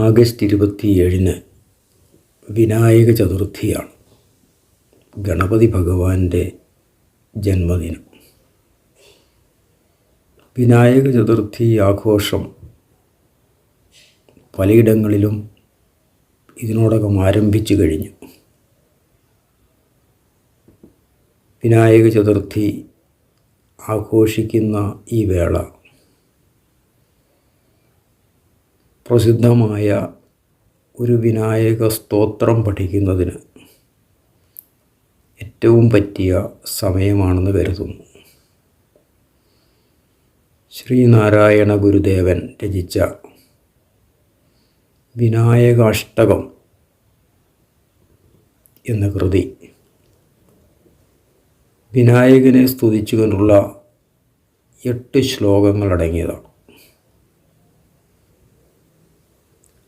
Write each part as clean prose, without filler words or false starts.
August 27 Vinayaka ചതുർത്ഥിയാണ്. Ganapathi ഭഗവാന്റെ ജന്മദിനം. വിനായക ചതുർത്ഥി ആഘോഷം പലയിടങ്ങളിലും ഇതിനോടകം ആരംഭിച്ചു കഴിഞ്ഞു. വിനായക ചതുർത്ഥി ആഘോഷിക്കുന്ന ഈ വേള പ്രസിദ്ധമായ ഒരു വിനായക സ്തോത്രം പഠിക്കുന്നതിന് ഏറ്റവും പറ്റിയ സമയമാണെന്ന് കരുതുന്നു. ശ്രീനാരായണ ഗുരുദേവൻ രചിച്ച വിനായകാഷ്ടകം എന്ന കൃതി വിനായകനെ സ്തുതിച്ചുകൊണ്ടുള്ള 8 ശ്ലോകങ്ങളടങ്ങിയതാണ്.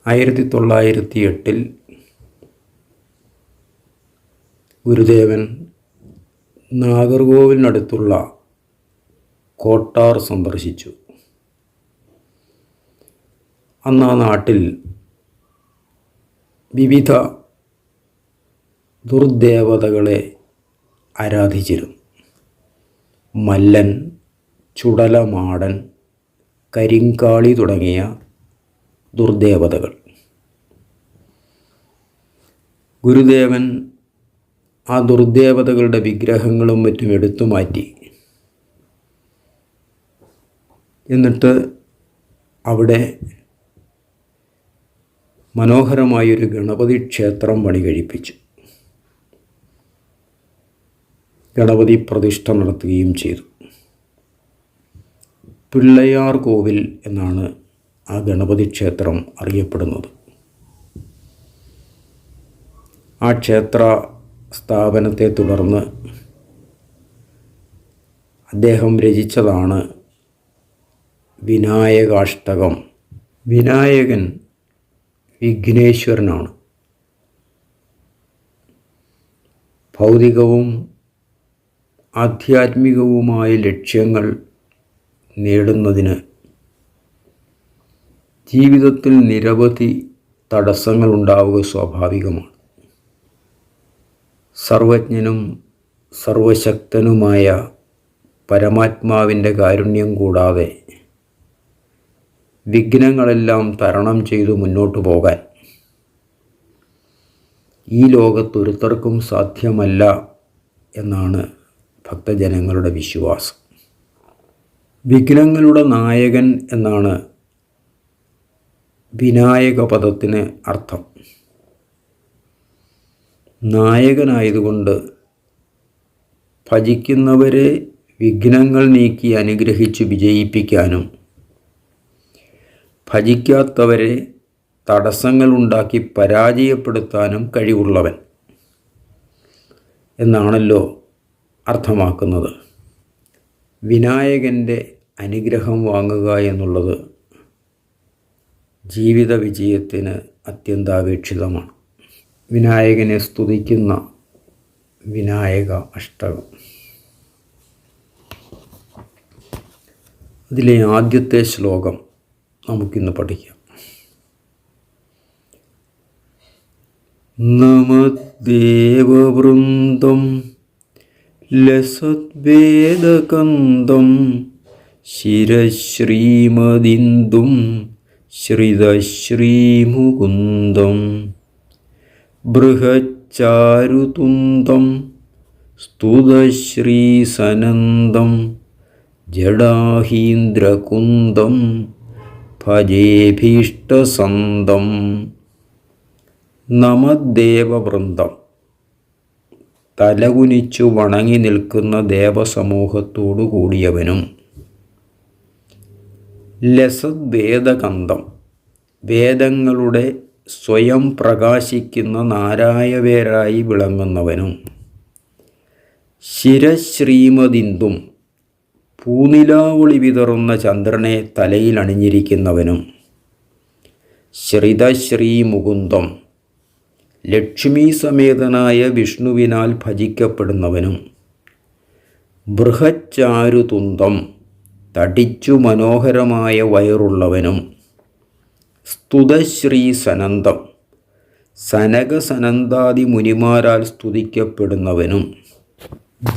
1908 ഗുരുദേവൻ നാഗർകോവിലിനടുത്തുള്ള കോട്ടാർ സന്ദർശിച്ചു. അന്ന് ആ നാട്ടിൽ വിവിധ ദുർദേവതകളെ ആരാധിച്ചിരുന്നു. മല്ലൻ, ചുടലമാടൻ, കരിങ്കാളി തുടങ്ങിയ ദുർദേവതകൾ. ഗുരുദേവൻ ആ ദുർദേവതകളുടെ വിഗ്രഹങ്ങളും മറ്റും എടുത്തു മാറ്റി. എന്നിട്ട് അവിടെ മനോഹരമായൊരു ഗണപതി ക്ഷേത്രം പണി കഴിപ്പിച്ചു. ഗണപതി പ്രതിഷ്ഠ നടത്തുകയും ചെയ്തു. പിള്ളയാർ കോവിൽ എന്നാണ് ആ ഗണപതി ക്ഷേത്രം അറിയപ്പെടുന്നത്. ആ ക്ഷേത്ര സ്ഥാപനത്തെ തുടർന്ന് അദ്ദേഹം രചിച്ചതാണ് വിനായകാഷ്ടകം. വിനായകൻ വിഘ്നേശ്വരനാണ്. ഭൗതികവും ആധ്യാത്മികവുമായ ലക്ഷ്യങ്ങൾ നേടുന്നതിന് ജീവിതത്തിൽ നിരവധി തടസ്സങ്ങൾ ഉണ്ടാവുക സ്വാഭാവികമാണ്. സർവജ്ഞനും സർവശക്തനുമായ പരമാത്മാവിൻ്റെ കാരുണ്യം കൂടാതെ വിഘ്നങ്ങളെല്ലാം തരണം ചെയ്തു മുന്നോട്ട് പോകാൻ ഈ ലോകത്തൊരുത്തർക്കും സാധ്യമല്ല എന്നാണ് ഭക്തജനങ്ങളുടെ വിശ്വാസം. വിഘ്നങ്ങളുടെ നായകൻ എന്നാണ് വിനായക പദത്തിന് അർത്ഥം. നായകനായതുകൊണ്ട് ഭജിക്കുന്നവരെ വിഘ്നങ്ങൾ നീക്കി അനുഗ്രഹിച്ച് വിജയിപ്പിക്കാനും ഭജിക്കാത്തവരെ തടസ്സങ്ങളുണ്ടാക്കി പരാജയപ്പെടുത്താനും കഴിവുള്ളവൻ എന്നാണല്ലോ അർത്ഥമാക്കുന്നത്. വിനായകൻ്റെ അനുഗ്രഹം വാങ്ങുക എന്നുള്ളത് ജീവിത വിജയത്തിന് അത്യന്താപേക്ഷിതമാണ്. വിനായകനെ സ്തുതിക്കുന്ന വിനായക അഷ്ടകം. അതിലെ ആദ്യത്തെ ശ്ലോകം നമുക്കിന്ന് പഠിക്കാം. നമദ്ദേവവൃന്ദം ലസദ്വേദകന്ദം ശിരശ്രീമദിന്ദും ശ്രിതശ്രീമുകുന്ദം ബൃഹച്ചാരുതുന്ദം സ്തുതശ്രീസനന്ദം ജഡാഹീന്ദ്രകുന്ദം ഭജേഭീഷ്ടസന്തം. നമദ്ദേവവൃന്ദം, തലകുനിച്ചു വണങ്ങി നിൽക്കുന്ന ദേവസമൂഹത്തോടു കൂടിയവനും. ലസദ്വേദകന്ദം, വേദങ്ങളുടെ സ്വയം പ്രകാശിക്കുന്ന നാരായവേരായി വിളങ്ങുന്നവനും. ശിരശ്രീമദിന്ദും, പൂനിലാവൊളി വിതറുന്ന ചന്ദ്രനെ തലയിൽ അണിഞ്ഞിരിക്കുന്നവനും. ശ്രിതശ്രീമുകുന്ദം, ലക്ഷ്മി സമേതനായ വിഷ്ണുവിനാൽ ഭജിക്കപ്പെടുന്നവനും. ബൃഹച്ചാരുതുന്തം, തടിച്ചു മനോഹരമായ വയറുള്ളവനും. സ്തുതശ്രീ സനന്ദം, സനക സനന്ദാദി മുനിമാരാൽ സ്തുതിക്കപ്പെടുന്നവനും.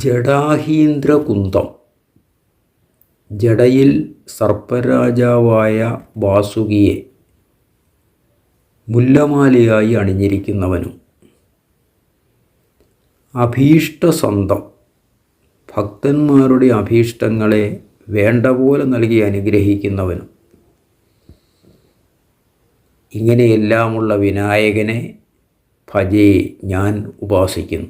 ജഡാഹീന്ദ്രകുന്തം, ജടയിൽ സർപ്പരാജാവായ വാസുകിയെ മുല്ലമാലയായി അണിഞ്ഞിരിക്കുന്നവനും. അഭീഷ്ടസന്തം, ഭക്തന്മാരുടെ അഭീഷ്ടങ്ങളെ വേണ്ട പോലെ നൽകി അനുഗ്രഹിക്കുന്നവനും. ഇങ്ങനെയെല്ലാമുള്ള വിനായകനെ ഭജേ, ഞാൻ ഉപാസിക്കുന്നു.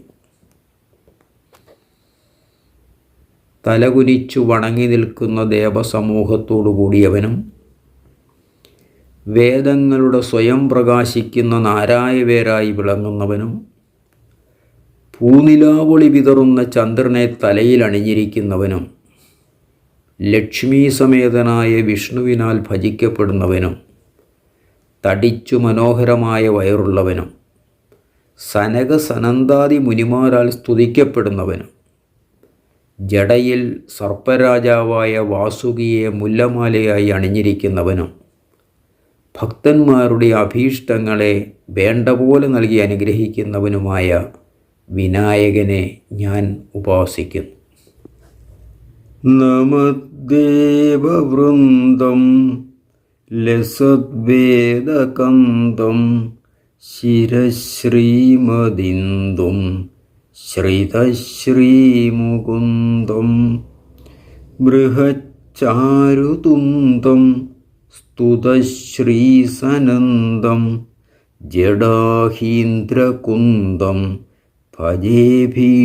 തലകുനിച്ചു വണങ്ങി നിൽക്കുന്ന ദേവസമൂഹത്തോടു കൂടിയവനും, വേദങ്ങളുടെ സ്വയം പ്രകാശിക്കുന്ന നാരായവേരായി വിളങ്ങുന്നവനും, പൂനിലാവൊളി വിതറുന്ന ചന്ദ്രനെ തലയിൽ അണിഞ്ഞിരിക്കുന്നവനും, ലക്ഷ്മീ സമേതനായ വിഷ്ണുവിനാൽ ഭജിക്കപ്പെടുന്നവനും, തടിച്ചു മനോഹരമായ വയറുള്ളവനും, സനക സനന്ദാദി മുനിമാരാൽ സ്തുതിക്കപ്പെടുന്നവനും, ജടയിൽ സർപ്പരാജാവായ വാസുകിയെ മുല്ലമാലയായി അണിഞ്ഞിരിക്കുന്നവനും, ഭക്തന്മാരുടെ അഭീഷ്ടങ്ങളെ വേണ്ട പോലെ നൽകി അനുഗ്രഹിക്കുന്നവനുമായ വിനായകനെ ഞാൻ ഉപാസിക്കുന്നു. നമദ്ദേവവൃന്ദം ലസദ്വേദകന്ദം ശിരശ്രീമദിന്ദും ശ്രിതശ്രീമുകുന്ദം ബൃഹച്ചാരുതുന്ദം സ്തുതശ്രീസനന്ദം ജഡാഹീന്ദ്രകുന്ദം ഭജേഭീഷ്ടസന്തം.